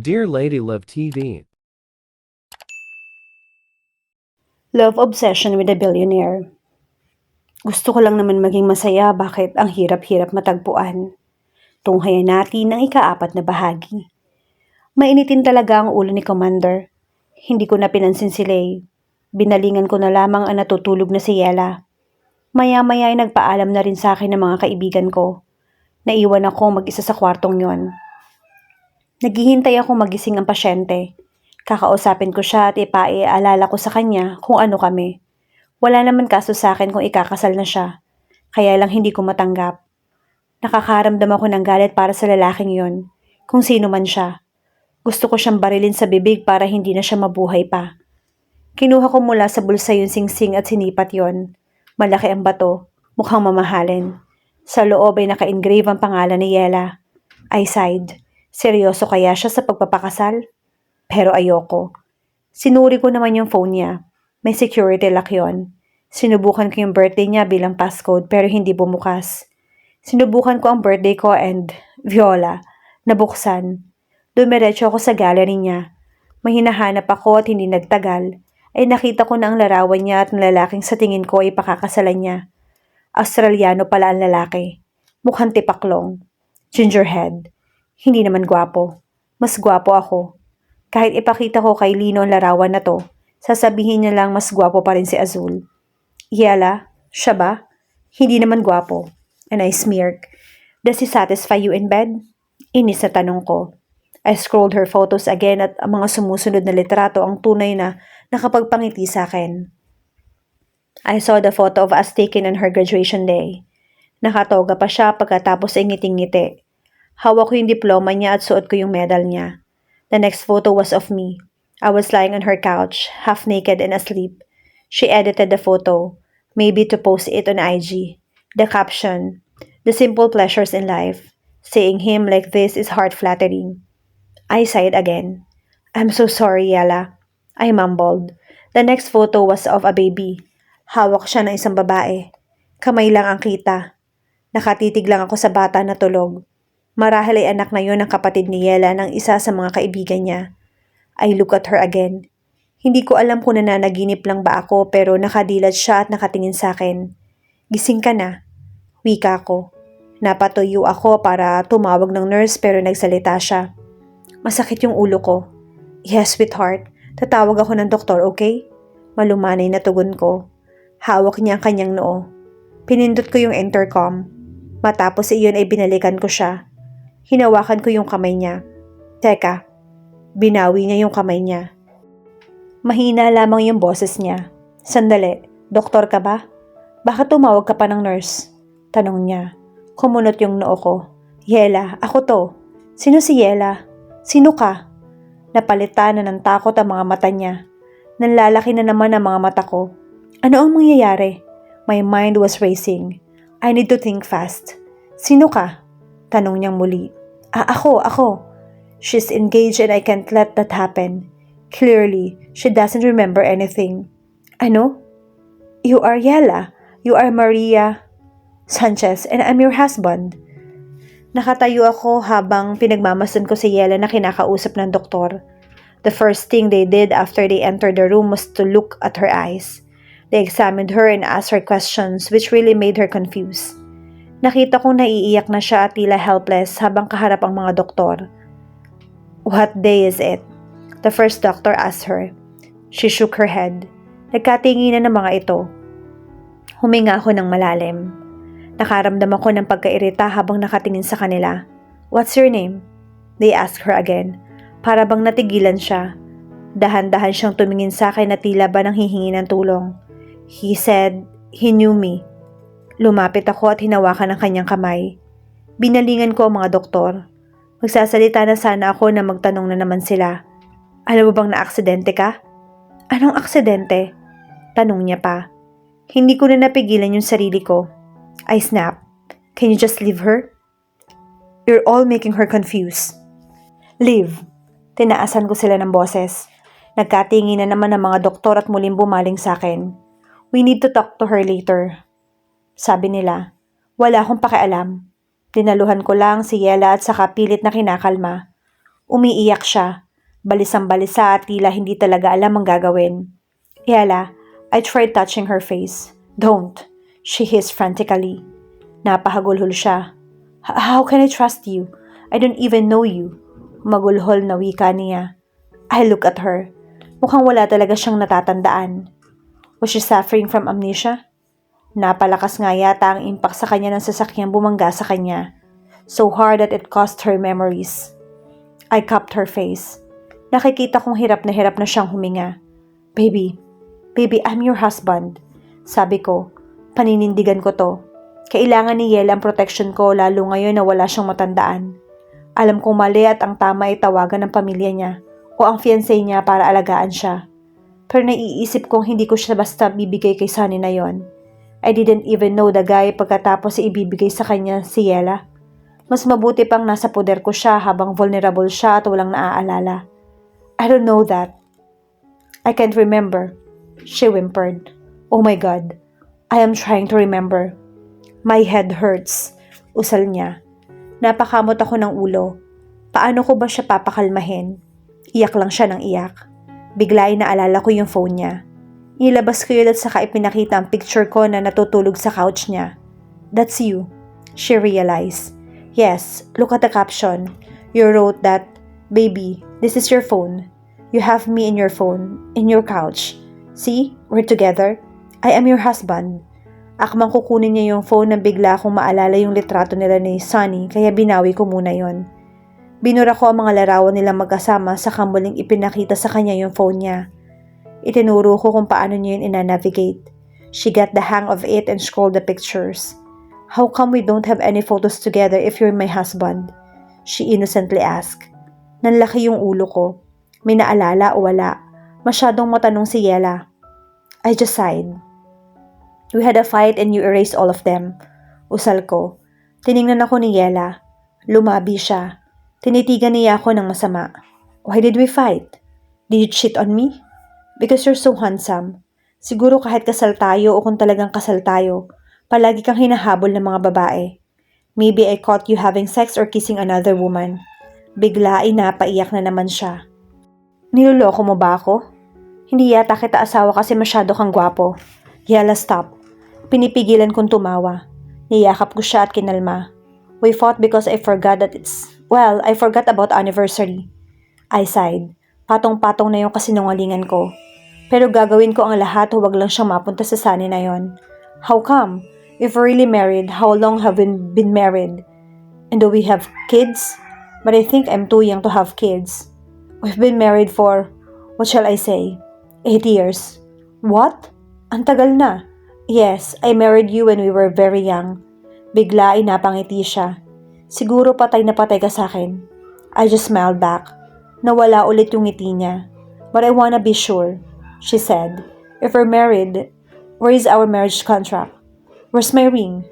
Dear Lady Love TV. Love obsession with a billionaire. Gusto ko lang naman maging masaya, bakit ang hirap-hirap matagpuan? Tunghayan natin ang ikaapat na bahagi. Mainitin talaga ang ulo ni Commander. Hindi ko na pinansin si Lay. Binalingan ko na lamang ang natutulog na si Yela. Maya-maya ay nagpaalam na rin sa akin ng mga kaibigan ko. Naiwan ako mag-isa sa kwartong yon. Naghihintay ako magising ang pasyente. Kakausapin ko siya at ipaiaalala ko sa kanya kung ano kami. Wala naman kaso sa akin kung ikakasal na siya. Kaya lang hindi ko matanggap. Nakakaramdam ako ng galit para sa lalaking yon. Kung sino man siya. Gusto ko siyang barilin sa bibig para hindi na siya mabuhay pa. Kinuha ko mula sa bulsa yung singsing at sinipat yon. Malaki ang bato. Mukhang mamahalin. Sa loob ay naka-engrave ang pangalan ni Yela. I sighed. Seryoso kaya siya sa pagpapakasal? Pero ayoko. Sinuri ko naman yung phone niya. May security lock yon. Sinubukan ko yung birthday niya bilang passcode pero hindi bumukas. Sinubukan ko ang birthday ko and Viola. Nabuksan. Dumiretso ako sa gallery niya. May hinahanap ako at hindi nagtagal. Ay nakita ko na ang larawan niya at ang lalaking sa tingin ko ay pakakasalan niya. Australiano pala ang lalaki. Mukhang tipaklong. Gingerhead. Hindi naman gwapo. Mas gwapo ako. Kahit ipakita ko kay Lino ang larawan na to, sasabihin niya lang mas gwapo pa rin si Azul. Yela, siya ba? Hindi naman gwapo. And I smirk. Does he satisfy you in bed? Inis na tanong ko. I scrolled her photos again at ang mga sumusunod na litrato ang tunay na nakapagpangiti sa akin. I saw the photo of us taken on her graduation day. Nakatoga pa siya pagkatapos ay ngiting-ngiti. Hawak ko yung diploma niya at suot ko yung medal niya. The next photo was of me. I was lying on her couch, half naked and asleep. She edited the photo, maybe to post it on IG. The caption, "The simple pleasures in life. Seeing him like this is heart-flattering." I sighed again. I'm so sorry, Yela. I mumbled. The next photo was of a baby. Hawak siya ng isang babae. Kamay lang ang kita. Nakatitig lang ako sa bata na tulog. Marahil ay anak na yon ng kapatid ni Yela ng isa sa mga kaibigan niya. I look at her again. Hindi ko alam kung nananaginip lang ba ako pero nakadilat siya at nakatingin sa akin. Gising ka na. Wika ko. Napatuyo ako para tumawag ng nurse pero nagsalita siya. Masakit yung ulo ko. Yes, sweetheart. Tatawag ako ng doktor, okay? Malumanay na tugon ko. Hawak niya ang kanyang noo. Pinindot ko yung intercom. Matapos iyon ay binalikan ko siya. Hinawakan ko yung kamay niya. Teka, binawi niya yung kamay niya. Mahina lamang yung boses niya. Sandali, doktor ka ba? Bakit tumawag ka pa ng nurse? Tanong niya. Kumunot yung noo ko. Yela, ako to. Sino si Yela? Sino ka? Napalitan na ng takot ang mga mata niya. Nanlalaki na naman ang mga mata ko. Ano ang mangyayari? My mind was racing. I need to think fast. Sino ka? Tanong niyang muli. Ako. She's engaged and I can't let that happen. Clearly, she doesn't remember anything. Ano? You are Yela. You are Maria Sanchez and I'm your husband. Nakatayo ako habang pinagmamasdan ko si Yela na kinakausap ng doktor. The first thing they did after they entered the room was to look at her eyes. They examined her and asked her questions which really made her confused. Nakita kong naiiyak na siya at tila helpless habang kaharap ang mga doktor. What day is it? The first doctor asked her. She shook her head. Nagkatinginan ng mga ito. Huminga ako ng malalim. Nakaramdam ako ng pagkairita habang nakatingin sa kanila. What's your name? They asked her again. Para bang natigilan siya. Dahan-dahan siyang tumingin sa akin na tila ba nang hihingi ng tulong. He said, he knew me. Lumapit ako at hinawakan ang kanyang kamay. Binalingan ko ang mga doktor. Magsasalita na sana ako na magtanong na naman sila. Alam mo bang na-aksidente ka? Anong aksidente? Tanong niya pa. Hindi ko na napigilan yung sarili ko. I snapped. Can you just leave her? You're all making her confused. Leave. Tinaasan ko sila ng boses. Nagkatingin na naman ang mga doktor at muling bumaling sa akin. We need to talk to her later. Sabi nila. Wala akong pakialam. Dinaluhan ko lang si Yela at saka pilit na kinakalma. Umiiyak siya. Balisang-balisa at tila hindi talaga alam ang gagawin. Yela, I tried touching her face. Don't, she hissed frantically. Napahagulhol siya. How can I trust you? I don't even know you. Magulhol na wika niya. I look at her. Mukhang wala talaga siyang natatandaan. Was she suffering from amnesia? Napalakas nga yata ang impact sa kanya ng sasakyang bumangga sa kanya. So hard that it cost her memories. I cupped her face. Nakikita kong hirap na siyang huminga. Baby, I'm your husband. Sabi ko, paninindigan ko to. Kailangan ni Yela ang protection ko lalo ngayon na wala siyang matandaan. Alam kong mali at ang tama ay tawagan ng pamilya niya o ang fiancé niya para alagaan siya. Pero naiisip kong hindi ko siya basta bibigay kay Sunny na yon. I didn't even know the guy pagkatapos ay ibibigay sa kanya si Yela. Mas mabuti pang nasa poder ko siya habang vulnerable siya at walang naaalala. I don't know that. I can't remember. She whimpered. Oh my God. I am trying to remember. My head hurts. Usal niya. Napakamot ako ng ulo. Paano ko ba siya papakalmahin? Iyak lang siya ng iyak. Bigla ay naalala ko yung phone niya. Nilabas ko yun at saka ipinakita ang picture ko na natutulog sa couch niya. That's you. She realized. Yes, look at the caption. You wrote that, Baby, this is your phone. You have me in your phone, in your couch. See, we're together. I am your husband. Akmang kukunin niya yung phone na bigla akong maalala yung litrato nila ni Sunny kaya binawi ko muna yon. Binura ko ang mga larawan nilang magkasama saka muling ipinakita sa kanya yung phone niya. Itinuro ko kung paano niya yun ina-navigate. She got the hang of it and scrolled the pictures. How come we don't have any photos together if you're my husband? She innocently asked. Nanlaki yung ulo ko. May naalala o wala? Masyadong matanong si Yela. I just sighed. We had a fight and you erased all of them. Usal ko. Tiningnan ako ni Yela. Lumabi siya. Tinitigan niya ako ng masama. Why did we fight? Did you cheat on me? Because you're so handsome. Siguro kahit kasal tayo o kung talagang kasal tayo, palagi kang hinahabol ng mga babae. Maybe I caught you having sex or kissing another woman. Bigla ay napaiyak na naman siya. Niloloko mo ba ako? Hindi yata kita asawa kasi masyado kang gwapo. Yela, stop. Pinipigilan kong tumawa. Niyakap ko siya at kinalma. We fought because I forgot I forgot about anniversary. I sighed. Patong-patong na yung kasinungalingan ko. Pero gagawin ko ang lahat huwag lang siyang mapunta sa Sunny na yon. How come? If we're really married, how long have we been married? And do we have kids? But I think I'm too young to have kids. We've been married for, what shall I say, 8 years. What? Ang tagal na. Yes, I married you when we were very young. Bigla ay napangiti siya. Siguro patay na patay ka sa akin. I just smiled back. Nawala ulit yung ngiti niya. But I wanna be sure, she said. If we're married, where is our marriage contract? Where's my ring?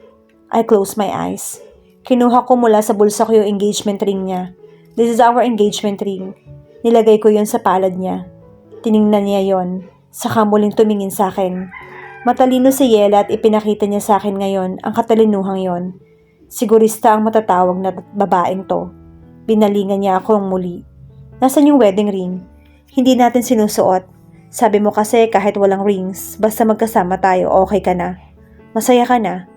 I closed my eyes. Kinuha ko mula sa bulsa ko yung engagement ring niya. This is our engagement ring. Nilagay ko yun sa palad niya. Tiningnan niya yon. Saka muling tumingin sa akin. Matalino si Yela at ipinakita niya sa akin ngayon ang katalinuhang yon. Sigurista ang matatawag na babaeng to. Binalingan niya akong muli. Nasaan yung wedding ring? Hindi natin sinusuot. Sabi mo kasi kahit walang rings, basta magkasama tayo, okay ka na. Masaya ka na.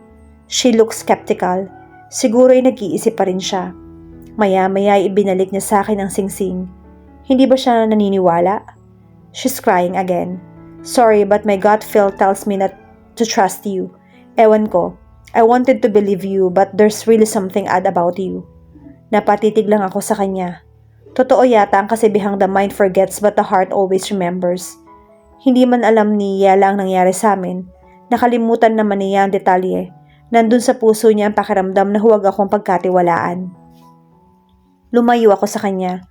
She looked skeptical. Siguro ay nag-iisip pa rin siya. Maya-maya ay ibinalik niya sa akin ang singsing. Hindi ba siya naniniwala? She's crying again. Sorry, but my gut feel tells me not to trust you. Ewan ko. I wanted to believe you, but there's really something odd about you. Napatitig lang ako sa kanya. Totoo yata ang kasibihang the mind forgets but the heart always remembers. Hindi man alam ni Yela ang nangyari sa amin. Nakalimutan naman niya ang detalye. Nandun sa puso niya ang pakiramdam na huwag akong pagkatiwalaan. Lumayo ako sa kanya.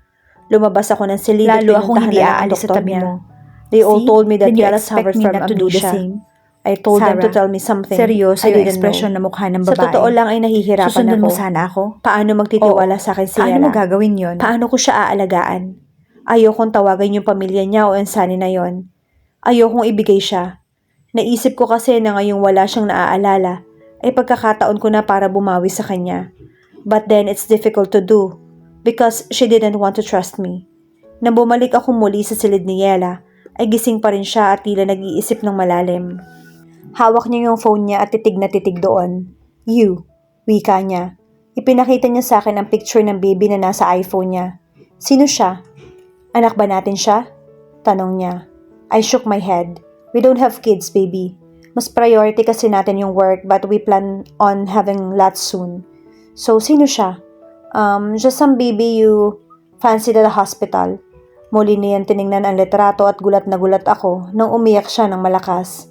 Lumabas ako ng silid at Lalo akong hindi pinuntahan aalis sa tabi mo. They all See? told me that Then you Yela expect suffered me from not to do the amnesia. same? I told them to Sarah, tell me something. seryoso I yung didn't ekspresyon know. na mukha ng Sa babae. totoo lang ay nahihirapan Susundan ako. mo sana ako? Paano magtitiwala sa akin si Paano Yela? mo gagawin yon? Paano ko siya aalagaan? Ayokong tawagan yung pamilya niya o ang Sunny na yon. Ayokong ibigay siya. Naisip ko kasi na ngayong wala siyang naaalala, ay pagkakataon ko na para bumawi sa kanya. But then it's difficult to do. because she didn't want to trust me. Nang bumalik ako muli sa silid ni Yela, ay gising pa rin siya at tila nag-iisip ng malalim. Hawak niya yung phone niya at titig na titig doon. You, wika niya. Ipinakita niya sa akin ang picture ng baby na nasa iPhone niya. Sino siya? Anak ba natin siya? Tanong niya. I shook my head. We don't have kids, baby. Mas priority kasi natin yung work but we plan on having lots soon. So, sino siya? Just some baby you fancied at the hospital. Muli niyan tiningnan ang litrato at gulat na gulat ako nang umiyak siya ng malakas.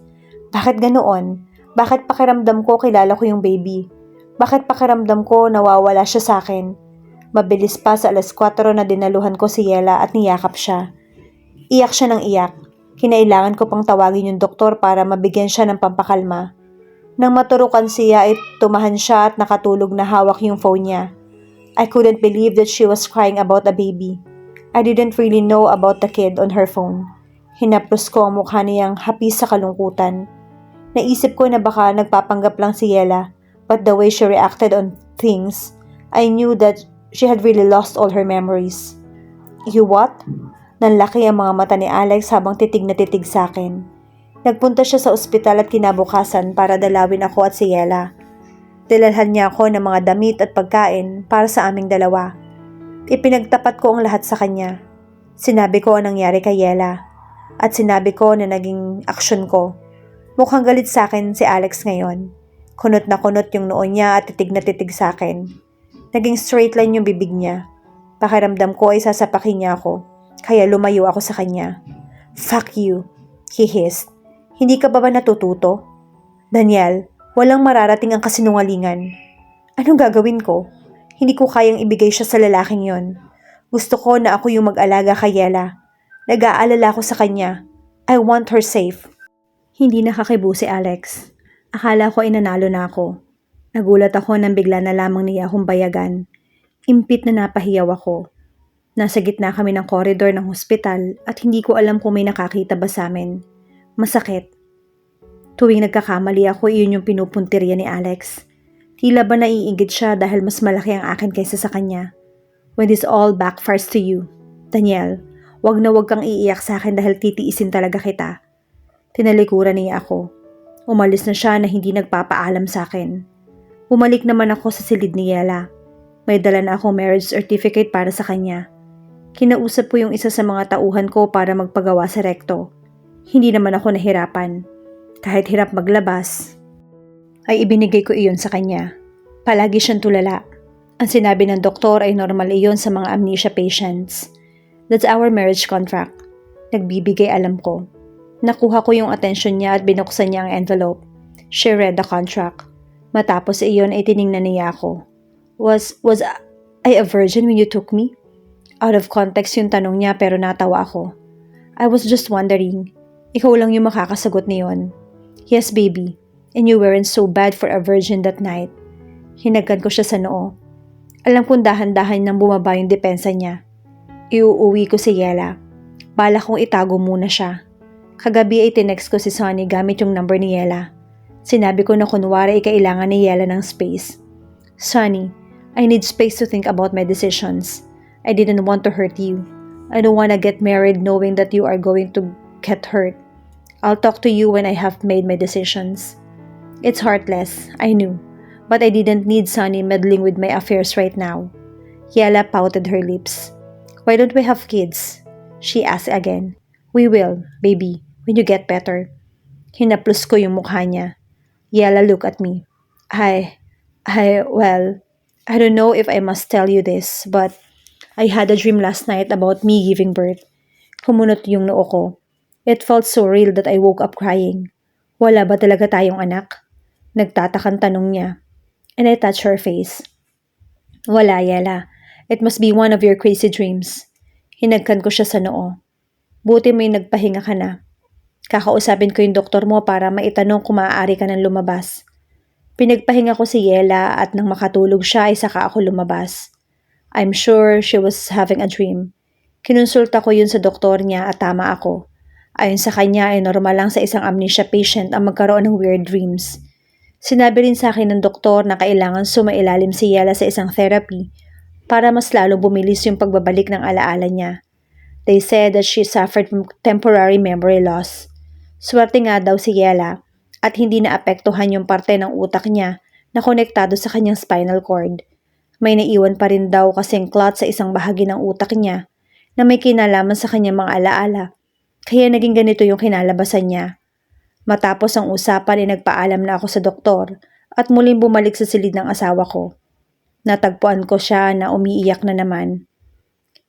Bakit ganoon? Bakit pakiramdam ko kilala ko yung baby? Bakit pakiramdam ko nawawala siya sa akin? Mabilis pa sa 4:00 na dinaluhan ko si Yela at niyakap siya. Iyak siya ng iyak. Kinailangan ko pang tawagin yung doktor para mabigyan siya ng pampakalma. Nang maturukan siya ay tumahan siya at nakatulog na hawak yung phone niya. I couldn't believe that she was crying about a baby. I didn't really know about the kid on her phone. Hinaplos ko ang mukha niyang hapis sa kalungkutan. Naisip ko na baka nagpapanggap lang si Yela, but the way she reacted on things, I knew that she had really lost all her memories. You what? Nanlaki ang mga mata ni Alex habang titig na titig sa akin. Nagpunta siya sa ospital at kinabukasan para dalawin ako at si Yela. Dilalhan niya ako ng mga damit at pagkain para sa aming dalawa. Ipinagtapat ko ang lahat sa kanya. Sinabi ko ang nangyari kay Yela. At sinabi ko na naging aksyon ko. Mukhang galit sa akin si Alex ngayon. Kunot na kunot yung noo niya at titig na titig sa akin. Naging straight line yung bibig niya. Pakiramdam ko ay sasapakin niya ako. Kaya lumayo ako sa kanya. Fuck you, he hissed. Hindi ka ba natututo? Daniel, walang mararating ang kasinungalingan. Anong gagawin ko? Hindi ko kayang ibigay siya sa lalaking yon. Gusto ko na ako yung mag-alaga kay Yela. Nag-aalala ko sa kanya. I want her safe. Hindi nakakibo si Alex. Akala ko ay nanalo na ako. Nagulat ako nang bigla na lamang niya akong bayagan. Impit na napahiyaw ako. Nasa gitna kami ng koridor ng hospital at hindi ko alam kung may nakakita ba sa amin. Masakit. Tuwing nagkakamali ako, iyon yung pinupuntirya ni Alex. Tila ba naiinggit siya dahil mas malaki ang akin kaysa sa kanya. When this all backfires to you, Daniel, wag na wag kang iiyak sa akin dahil titiisin talaga kita. Tinalikuran niya ako. Umalis na siya na hindi nagpapaalam sa akin. Bumalik naman ako sa silid ni Yela. May dala na akong marriage certificate para sa kanya. Kinausap ko yung isa sa mga tauhan ko para magpagawa sa rekto. Hindi naman ako nahirapan. Kahit hirap maglabas, ay ibinigay ko iyon sa kanya. Palagi siyang tulala. Ang sinabi ng doktor ay normal iyon sa mga amnesia patients. That's our marriage contract. Nagbibigay alam ko. Nakuha ko yung atensyon niya at binuksan niya ang envelope. She read the contract. Matapos iyon ay tiningnan niya ako. Was I a virgin when you took me? Out of context yung tanong niya pero natawa ako. I was just wondering. Ikaw lang yung makakasagot niyon. Yes, baby. And you weren't so bad for a virgin that night. Hinagkan ko siya sa noo. Alam kong dahan-dahan nang bumaba yung depensa niya. Iuuwi ko si Yela. Bala kong itago muna siya. Kagabi ay tinext ko si Sonny gamit yung number ni Yela. Sinabi ko na kunwari ay kailangan ni Yela ng space. Sonny, I need space to think about my decisions. I didn't want to hurt you. I don't want to get married knowing that you are going to get hurt. I'll talk to you when I have made my decisions. It's heartless, I knew, but I didn't need Sonny meddling with my affairs right now. Yela pouted her lips. Why don't we have kids? She asked again. We will, baby, when you get better. Hinaplos ko yung mukha niya. Yela looked at me. Well, I don't know if I must tell you this, but I had a dream last night about me giving birth. Kumunot yung noo ko. It felt so real that I woke up crying. Wala ba talaga tayong anak? Nagtatakang tanong niya. And I touched her face. Wala, Yela. It must be one of your crazy dreams. Hinagkan ko siya sa noo. Buti may nagpahinga ka na. Kakausapin ko yung doktor mo para maitanong kung maaari ka nang lumabas. Pinagpahinga ko si Yela at nang makatulog siya ay saka ako lumabas. I'm sure she was having a dream. Kinonsulta ko yun sa doktor niya at tama ako. Ayon sa kanya ay normal lang sa isang amnesia patient ang magkaroon ng weird dreams. Sinabi rin sa akin ng doktor na kailangan sumailalim si Yela sa isang therapy para mas lalo bumilis yung pagbabalik ng alaala niya. They said that she suffered from temporary memory loss. Swerte nga daw si Yela at hindi naapektuhan yung parte ng utak niya na konektado sa kanyang spinal cord. May naiwan pa rin daw kasing clot sa isang bahagi ng utak niya na may kinalaman sa kanyang mga alaala, kaya naging ganito yung kinalabasan niya. Matapos ang usapan ay nagpaalam na ako sa doktor at muling bumalik sa silid ng asawa ko. Natagpuan ko siya na umiiyak na naman.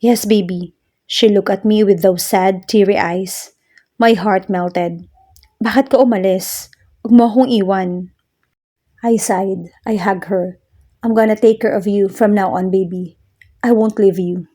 Yes, baby. She looked at me with those sad, teary eyes. My heart melted. Bakit ka umalis? Huwag mo akong iwan. I sighed. I hugged her. I'm gonna take care of you from now on, baby. I won't leave you.